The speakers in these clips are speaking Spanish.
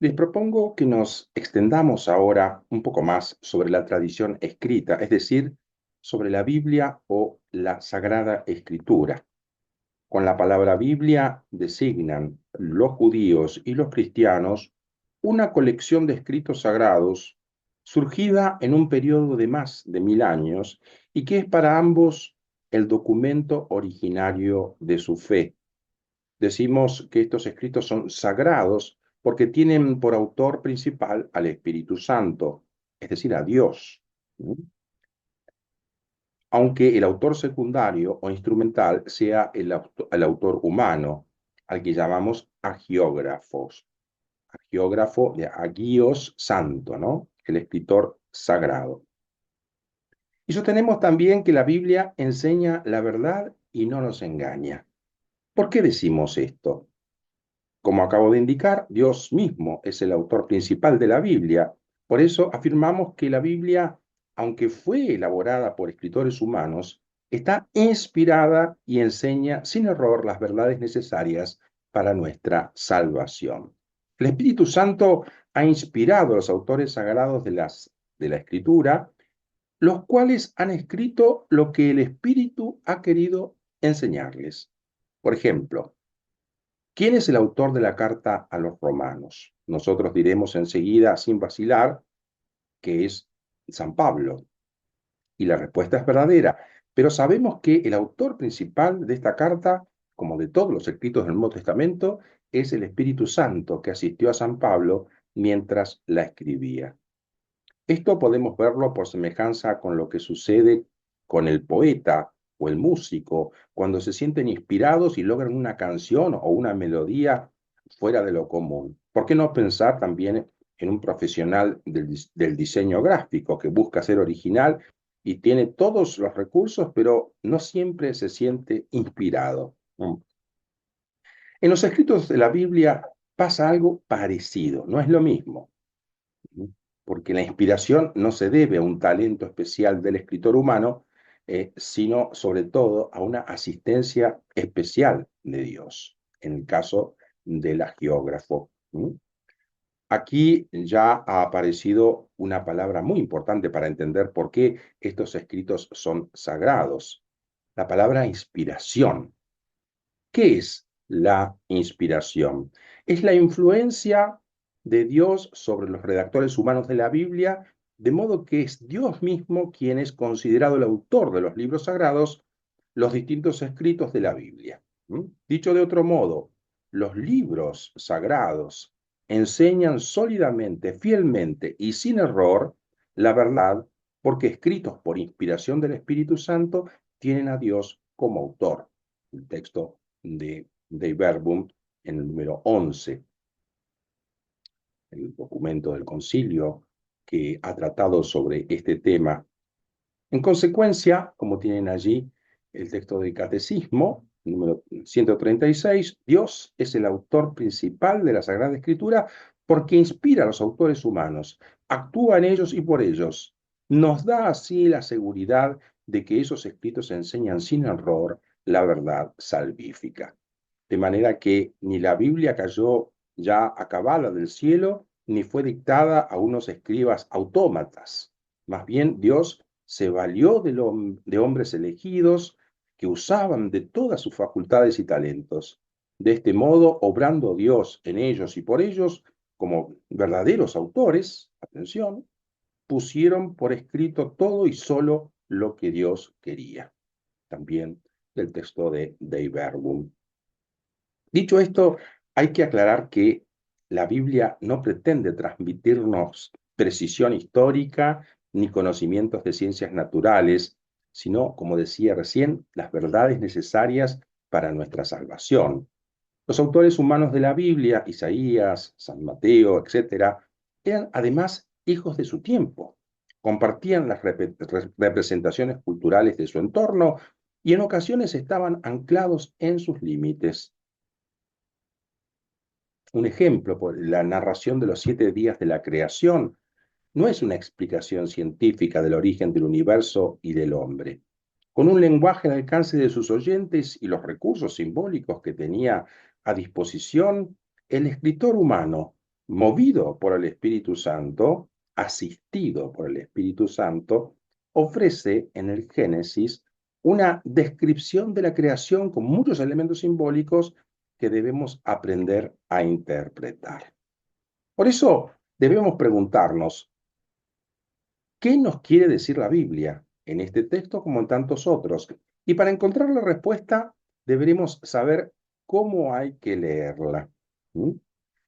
Les propongo que nos extendamos ahora un poco más sobre la tradición escrita, es decir, sobre la Biblia o la Sagrada Escritura. Con la palabra Biblia designan los judíos y los cristianos una colección de escritos sagrados surgida en un periodo de más de 1000 años y que es para ambos el documento originario de su fe. Decimos que estos escritos son sagrados porque tienen por autor principal al Espíritu Santo, es decir, a Dios. ¿Mm? Aunque el autor secundario o instrumental sea el autor humano, al que llamamos agiógrafos. Agiógrafo de agios santo, ¿no? El escritor sagrado. Y sostenemos también que la Biblia enseña la verdad y no nos engaña. ¿Por qué decimos esto? Como acabo de indicar, Dios mismo es el autor principal de la Biblia. Por eso afirmamos que la Biblia, aunque fue elaborada por escritores humanos, está inspirada y enseña sin error las verdades necesarias para nuestra salvación. El Espíritu Santo ha inspirado a los autores sagrados de la Escritura, los cuales han escrito lo que el Espíritu ha querido enseñarles. Por ejemplo, ¿quién es el autor de la carta a los romanos? Nosotros diremos enseguida, sin vacilar, que es San Pablo. Y la respuesta es verdadera. Pero sabemos que el autor principal de esta carta, como de todos los escritos del Nuevo Testamento, es el Espíritu Santo que asistió a San Pablo mientras la escribía. Esto podemos verlo por semejanza con lo que sucede con el poeta o el músico, cuando se sienten inspirados y logran una canción o una melodía fuera de lo común. ¿Por qué no pensar también en un profesional del diseño gráfico que busca ser original y tiene todos los recursos, pero no siempre se siente inspirado? En los escritos de la Biblia pasa algo parecido, no es lo mismo, porque la inspiración no se debe a un talento especial del escritor humano, sino sobre todo a una asistencia especial de Dios, en el caso del agiógrafo. Aquí ya ha aparecido una palabra muy importante para entender por qué estos escritos son sagrados. La palabra inspiración. ¿Qué es la inspiración? Es la influencia de Dios sobre los redactores humanos de la Biblia, de modo que es Dios mismo quien es considerado el autor de los libros sagrados, los distintos escritos de la Biblia. Dicho de otro modo, los libros sagrados enseñan sólidamente, fielmente y sin error la verdad, porque escritos por inspiración del Espíritu Santo tienen a Dios como autor. El texto de Verbum en el número 11, el documento del concilio que ha tratado sobre este tema. En consecuencia, como tienen allí el texto del Catecismo, número 136, Dios es el autor principal de la Sagrada Escritura porque inspira a los autores humanos, actúa en ellos y por ellos. Nos da así la seguridad de que esos escritos enseñan sin error la verdad salvífica. De manera que ni la Biblia cayó ya acabada del cielo, ni fue dictada a unos escribas autómatas. Más bien, Dios se valió de hombres elegidos que usaban de todas sus facultades y talentos. De este modo, obrando Dios en ellos y por ellos, como verdaderos autores, atención, pusieron por escrito todo y solo lo que Dios quería. También del texto de Dei Verbum. Dicho esto, hay que aclarar que la Biblia no pretende transmitirnos precisión histórica ni conocimientos de ciencias naturales, sino, como decía recién, las verdades necesarias para nuestra salvación. Los autores humanos de la Biblia, Isaías, San Mateo, etc., eran además hijos de su tiempo, compartían las representaciones culturales de su entorno y en ocasiones estaban anclados en sus límites. Un ejemplo, la narración de los 7 días de la creación no es una explicación científica del origen del universo y del hombre. Con un lenguaje al alcance de sus oyentes y los recursos simbólicos que tenía a disposición, el escritor humano movido por el Espíritu Santo, asistido por el Espíritu Santo, ofrece en el Génesis una descripción de la creación con muchos elementos simbólicos que debemos aprender a interpretar. Por eso debemos preguntarnos, ¿qué nos quiere decir la Biblia en este texto como en tantos otros? Y para encontrar la respuesta, deberemos saber cómo hay que leerla. ¿Mm?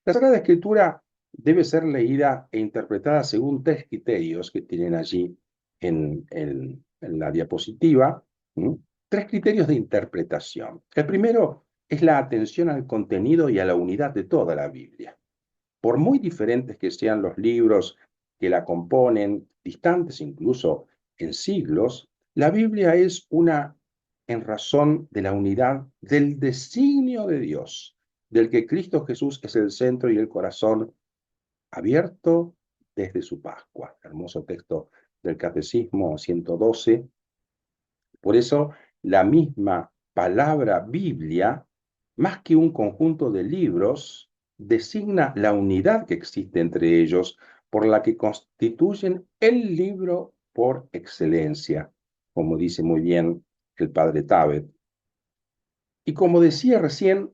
La Sagrada Escritura debe ser leída e interpretada según tres criterios que tienen allí en la diapositiva. ¿Mm? Tres criterios de interpretación. El primero es la atención al contenido y a la unidad de toda la Biblia. Por muy diferentes que sean los libros que la componen, distantes incluso en siglos, la Biblia es una en razón de la unidad del designio de Dios, del que Cristo Jesús es el centro y el corazón abierto desde su Pascua. Hermoso texto del Catecismo 112. Por eso, la misma palabra Biblia, más que un conjunto de libros, designa la unidad que existe entre ellos, por la que constituyen el libro por excelencia, como dice muy bien el padre Tabet. Y como decía recién,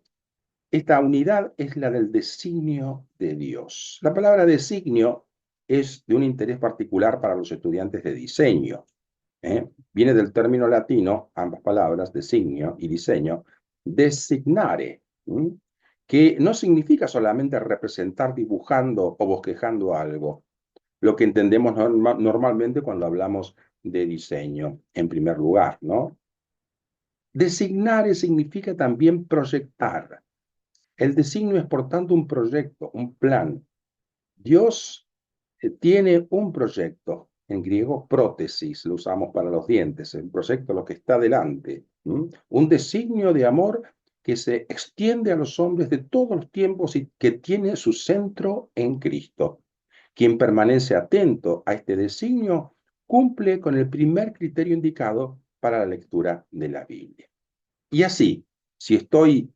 esta unidad es la del designio de Dios. La palabra designio es de un interés particular para los estudiantes de diseño. Viene del término latino, ambas palabras, designio y diseño, designare, que no significa solamente representar dibujando o bosquejando algo, lo que entendemos normalmente cuando hablamos de diseño, en primer lugar, ¿no? Designare significa también proyectar. El designio es, por tanto, un proyecto, un plan. Dios tiene un proyecto, en griego prótesis, lo usamos para los dientes, el proyecto lo que está delante, un designio de amor que se extiende a los hombres de todos los tiempos y que tiene su centro en Cristo. Quien permanece atento a este designio cumple con el primer criterio indicado para la lectura de la Biblia. Y así, si estoy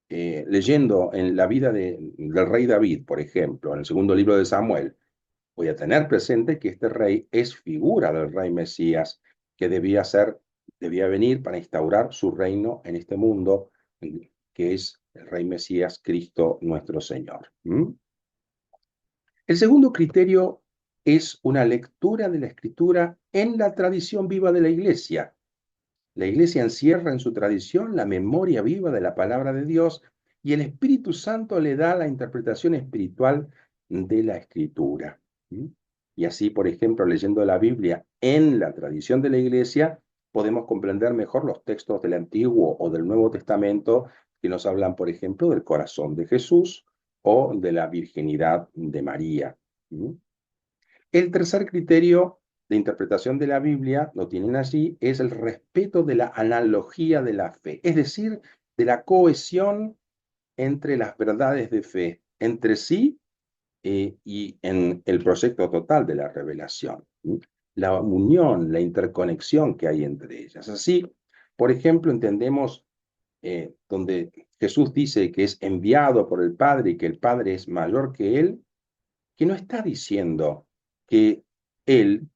leyendo en la vida del rey David, por ejemplo, en el segundo libro de Samuel, voy a tener presente que este rey es figura del rey Mesías, que debía venir para instaurar su reino en este mundo, que es el rey Mesías, Cristo nuestro Señor. El segundo criterio es una lectura de la Escritura en la tradición viva de la Iglesia. La Iglesia encierra en su tradición la memoria viva de la palabra de Dios y el Espíritu Santo le da la interpretación espiritual de la Escritura. Y así, por ejemplo, leyendo la Biblia en la tradición de la Iglesia, podemos comprender mejor los textos del Antiguo o del Nuevo Testamento que nos hablan, por ejemplo, del corazón de Jesús o de la virginidad de María. El tercer criterio de interpretación de la Biblia, lo tienen allí, es el respeto de la analogía de la fe, es decir, de la cohesión entre las verdades de fe, entre sí y en el proyecto total de la revelación. La unión, la interconexión que hay entre ellas. Así, por ejemplo, entendemos donde Jesús dice que es enviado por el Padre y que el Padre es mayor que él, que no está diciendo que él,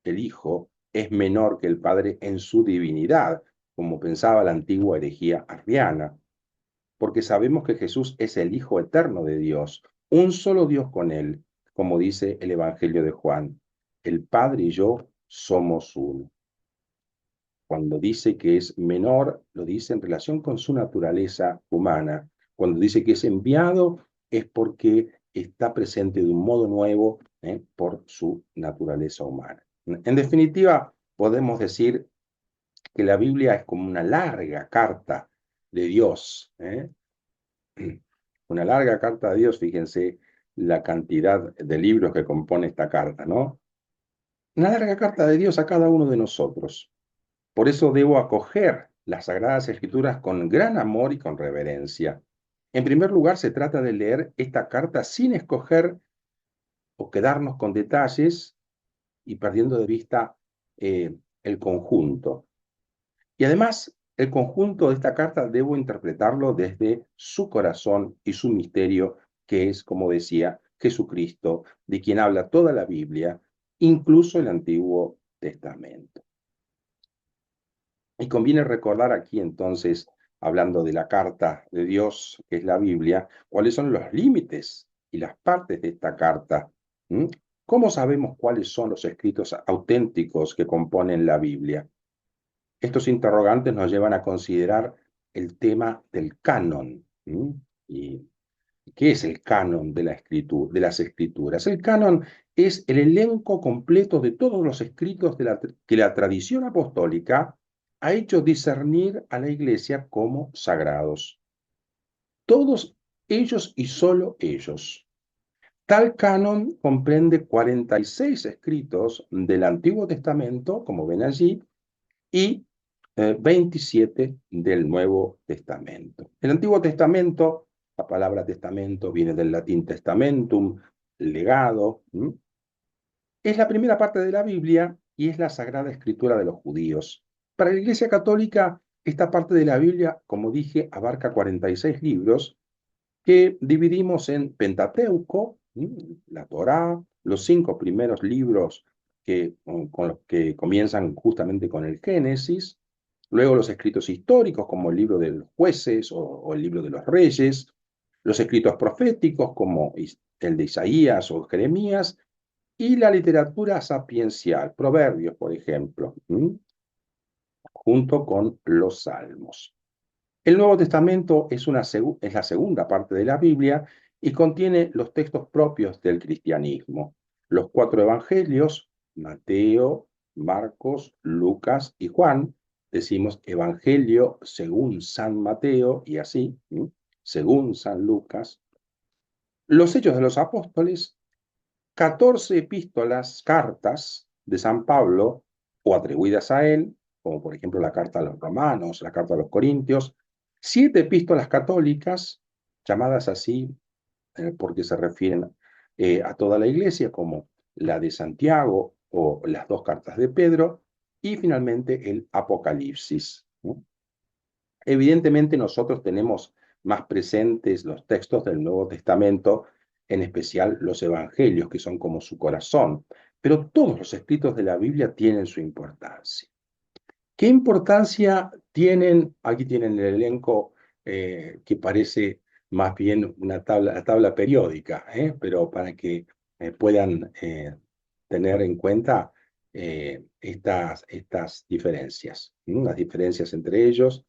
el Hijo, es menor que el Padre en su divinidad, como pensaba la antigua herejía arriana, porque sabemos que Jesús es el Hijo eterno de Dios, un solo Dios con él, como dice el Evangelio de Juan. El Padre y yo somos uno. Cuando dice que es menor, lo dice en relación con su naturaleza humana. Cuando dice que es enviado, es porque está presente de un modo nuevo por su naturaleza humana. En definitiva, podemos decir que la Biblia es como una larga carta de Dios. Una larga carta de Dios, fíjense la cantidad de libros que compone esta carta, ¿no? Una larga carta de Dios a cada uno de nosotros. Por eso debo acoger las Sagradas Escrituras con gran amor y con reverencia. En primer lugar, se trata de leer esta carta sin escoger o quedarnos con detalles y perdiendo de vista el conjunto. Y además, el conjunto de esta carta debo interpretarlo desde su corazón y su misterio que es, como decía, Jesucristo, de quien habla toda la Biblia, incluso el Antiguo Testamento. Y conviene recordar aquí entonces, hablando de la carta de Dios, que es la Biblia, cuáles son los límites y las partes de esta carta. ¿Mm? ¿Cómo sabemos cuáles son los escritos auténticos que componen la Biblia? Estos interrogantes nos llevan a considerar el tema del canon. ¿Mm? ¿Y qué es el canon de de las escrituras? El canon es el elenco completo de todos los escritos que la tradición apostólica ha hecho discernir a la Iglesia como sagrados. Todos ellos y solo ellos. Tal canon comprende 46 escritos del Antiguo Testamento, como ven allí, y 27 del Nuevo Testamento. El Antiguo Testamento, la palabra testamento viene del latín testamentum, legado, es la primera parte de la Biblia y es la Sagrada Escritura de los judíos. Para la Iglesia Católica, esta parte de la Biblia, como dije, abarca 46 libros que dividimos en Pentateuco, la Torá, los 5 primeros libros con los que comienzan justamente con el Génesis, luego los escritos históricos como el libro de los jueces o el libro de los reyes, los escritos proféticos como el de Isaías o Jeremías, y la literatura sapiencial, Proverbios, por ejemplo, junto con los Salmos. El Nuevo Testamento es la segunda parte de la Biblia y contiene los textos propios del cristianismo. Los 4 evangelios, Mateo, Marcos, Lucas y Juan, decimos evangelio según San Mateo y así, según San Lucas. Los hechos de los apóstoles, 14 epístolas, cartas de San Pablo o atribuidas a él, como por ejemplo la carta a los romanos, la carta a los corintios, 7 epístolas católicas, llamadas así porque se refieren a toda la iglesia, como la de Santiago o las 2 cartas de Pedro, y finalmente el Apocalipsis. Evidentemente nosotros tenemos más presentes los textos del Nuevo Testamento, en especial los evangelios, que son como su corazón, pero todos los escritos de la Biblia tienen su importancia. ¿Qué importancia tienen? Aquí tienen el elenco que parece más bien una tabla periódica, pero para que puedan tener en cuenta estas diferencias, las diferencias entre ellos.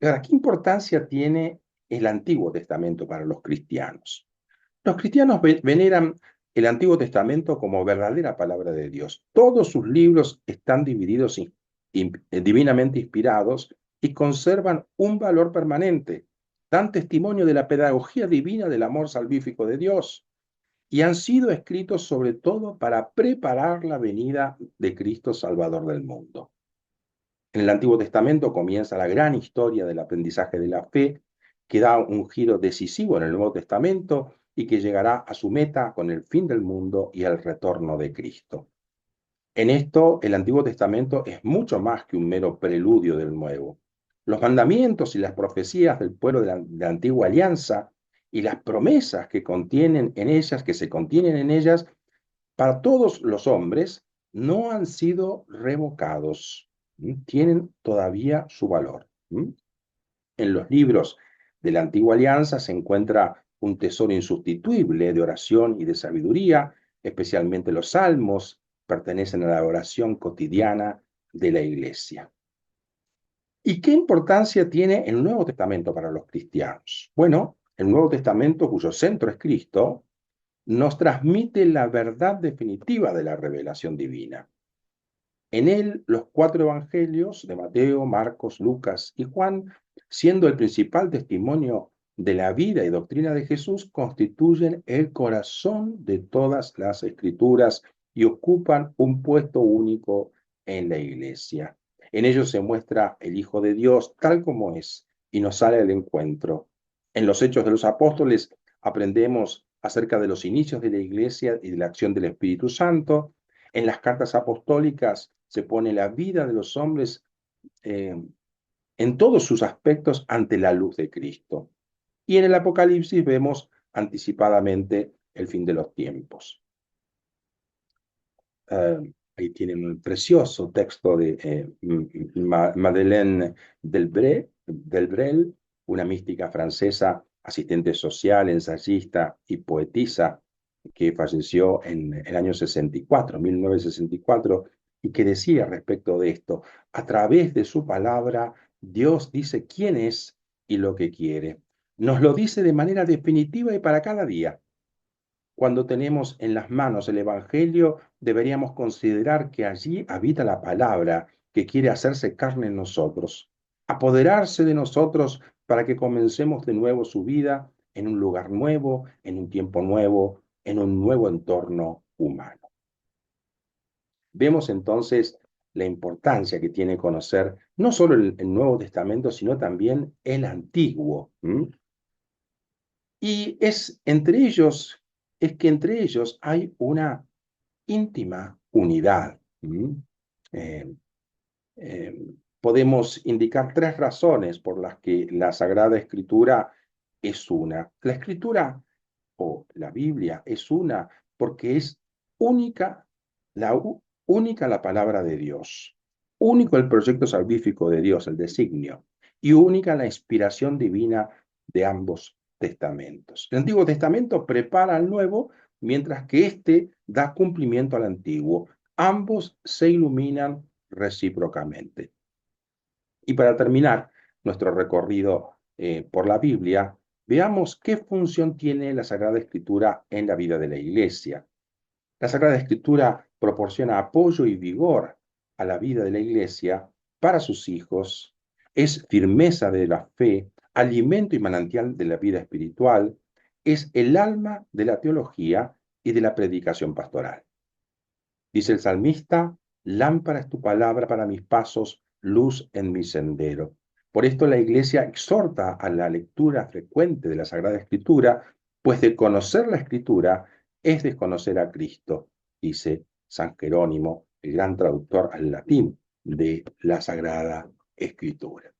Ahora, ¿qué importancia tiene el Antiguo Testamento para los cristianos? Los cristianos veneran el Antiguo Testamento como verdadera palabra de Dios. Todos sus libros están divididos divinamente inspirados y conservan un valor permanente. Dan testimonio de la pedagogía divina del amor salvífico de Dios y han sido escritos sobre todo para preparar la venida de Cristo Salvador del mundo. En el Antiguo Testamento comienza la gran historia del aprendizaje de la fe, que da un giro decisivo en el Nuevo Testamento y que llegará a su meta con el fin del mundo y el retorno de Cristo. En esto, el Antiguo Testamento es mucho más que un mero preludio del Nuevo. Los mandamientos y las profecías del pueblo de la antigua alianza y las promesas que se contienen en ellas, para todos los hombres, no han sido revocados. Tienen todavía su valor. En los libros de la antigua alianza se encuentra un tesoro insustituible de oración y de sabiduría, especialmente los salmos pertenecen a la oración cotidiana de la iglesia. ¿Y qué importancia tiene el Nuevo Testamento para los cristianos? Bueno, el Nuevo Testamento, cuyo centro es Cristo, nos transmite la verdad definitiva de la revelación divina. En él, los 4 evangelios de Mateo, Marcos, Lucas y Juan, siendo el principal testimonio de la vida y doctrina de Jesús, constituyen el corazón de todas las escrituras y ocupan un puesto único en la iglesia. En ellos se muestra el Hijo de Dios tal como es y nos sale al encuentro. En los Hechos de los Apóstoles aprendemos acerca de los inicios de la iglesia y de la acción del Espíritu Santo. En las cartas apostólicas se pone la vida de los hombres en todos sus aspectos ante la luz de Cristo. Y en el Apocalipsis vemos anticipadamente el fin de los tiempos. Ahí tienen un precioso texto de Madeleine Delbrel, una mística francesa, asistente social, ensayista y poetisa, que falleció en el año 64, 1964, y que decía respecto de esto: a través de su palabra, Dios dice quién es y lo que quiere. Nos lo dice de manera definitiva y para cada día. Cuando tenemos en las manos el Evangelio, deberíamos considerar que allí habita la palabra que quiere hacerse carne en nosotros, apoderarse de nosotros para que comencemos de nuevo su vida en un lugar nuevo, en un tiempo nuevo, en un nuevo entorno humano. Vemos entonces la importancia que tiene conocer no solo el Nuevo Testamento, sino también el Antiguo. Y es que entre ellos hay una íntima unidad. Eh, Podemos indicar 3 razones por las que la Sagrada Escritura es una. La Escritura o la Biblia es una porque es única única la palabra de Dios, único el proyecto salvífico de Dios, el designio, y única la inspiración divina de ambos testamentos. El Antiguo Testamento prepara al Nuevo, mientras que éste da cumplimiento al Antiguo. Ambos se iluminan recíprocamente. Y para terminar nuestro recorrido por la Biblia, veamos qué función tiene la Sagrada Escritura en la vida de la Iglesia. La Sagrada Escritura proporciona apoyo y vigor a la vida de la Iglesia para sus hijos, es firmeza de la fe, alimento y manantial de la vida espiritual, es el alma de la teología y de la predicación pastoral. Dice el salmista: lámpara es tu palabra para mis pasos, luz en mi sendero. Por esto la Iglesia exhorta a la lectura frecuente de la Sagrada Escritura, pues de conocer la Escritura es desconocer a Cristo, dice San Jerónimo, el gran traductor al latín de la Sagrada Escritura.